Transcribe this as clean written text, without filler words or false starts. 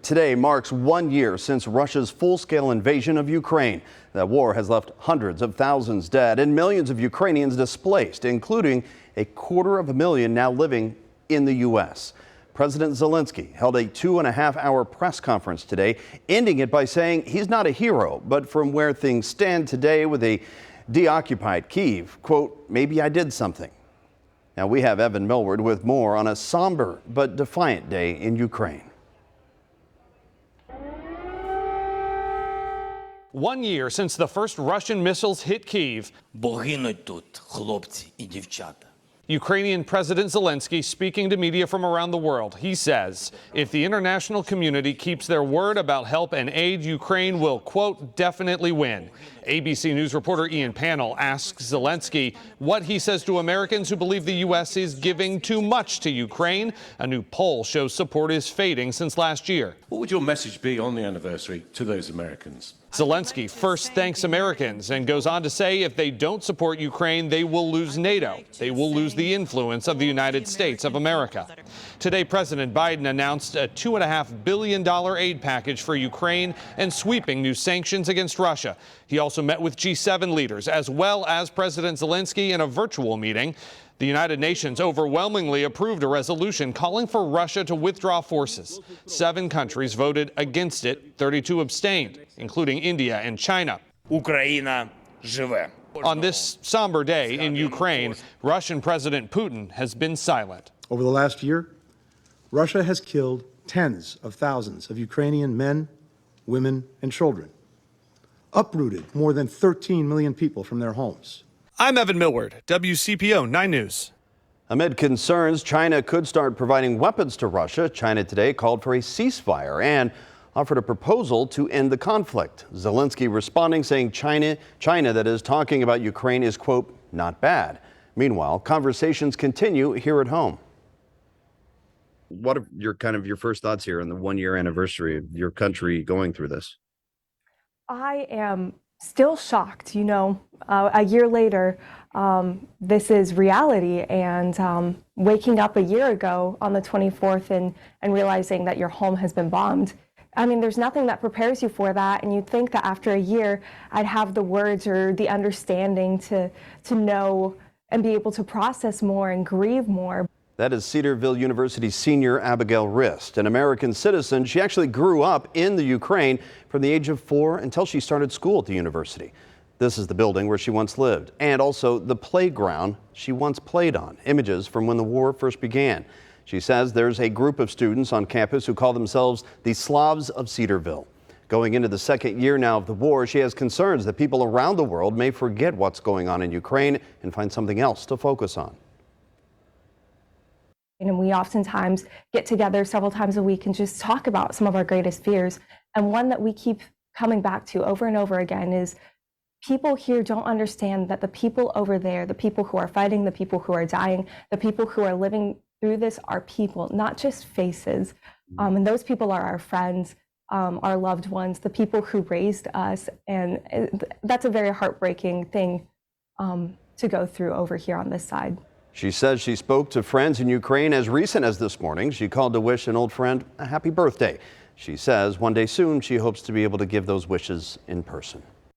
Today marks 1 year since Russia's full-scale invasion of Ukraine. That war has left hundreds of thousands dead and millions of Ukrainians displaced, including 250,000 now living in the U.S. President Zelensky held a 2.5-hour press conference today, ending it by saying he's not a hero, but from where things stand today with a deoccupied Kyiv, quote, maybe I did something. Now we have Evan Millward with more on a somber but defiant day in Ukraine. 1 year since the first Russian missiles hit Kyiv. Бо гинуть тут хлопці і дівчата. Ukrainian President Zelensky speaking to media from around the world. He says if the international community keeps their word about help and aid, Ukraine will, quote, definitely win. ABC News reporter Ian Pannell asks Zelensky what he says to Americans who believe the U.S. is giving too much to Ukraine. A new poll shows support is fading since last year. What would your message be on the anniversary to those Americans? Zelensky first thanks Americans and goes on to say if they don't support Ukraine, they will lose NATO. They will lose the influence of the United States of America. Today, President Biden announced a $2.5 billion aid package for Ukraine and sweeping new sanctions against Russia. He also met with G7 leaders as well as President Zelensky in a virtual meeting. The United Nations overwhelmingly approved a resolution calling for Russia to withdraw forces. 7 countries voted against it, 32 abstained, including India and China. Україна живе. On this somber day in Ukraine, Russian President Putin has been silent. Over the last year, Russia has killed tens of thousands of Ukrainian men, women, and children, uprooted more than 13 million people from their homes. I'm Evan Millward, WCPO 9 News. Amid concerns China could start providing weapons to Russia, China today called for a ceasefire and offered a proposal to end the conflict. Zelensky responding, saying China that is talking about Ukraine is, quote, not bad. Meanwhile, conversations continue here at home. What are your first thoughts here on the 1-year anniversary of your country going through this? I am still shocked, a year later, this is reality, and waking up a year ago on the 24th and realizing that your home has been bombed. I mean, there's nothing that prepares you for that, and you'd think that after a year, I'd have the words or the understanding to know and be able to process more and grieve more. That is Cedarville University senior Abigail Rist, an American citizen. She actually grew up in the Ukraine from the age of 4 until she started school at the university. This is the building where she once lived, and also the playground she once played on. Images from when the war first began. She says there's a group of students on campus who call themselves the Slavs of Cedarville. Going into the second year now of the war, she has concerns that people around the world may forget what's going on in Ukraine and find something else to focus on. And we oftentimes get together several times a week and just talk about some of our greatest fears. And one that we keep coming back to over and over again is people here don't understand that the people over there, the people who are fighting, the people who are dying, the people who are living through this are people, not just faces. And those people are our friends, our loved ones, the people who raised us. And that's a very heartbreaking thing to go through over here on this side. She says she spoke to friends in Ukraine as recent as this morning. She called to wish an old friend a happy birthday. She says one day soon she hopes to be able to give those wishes in person.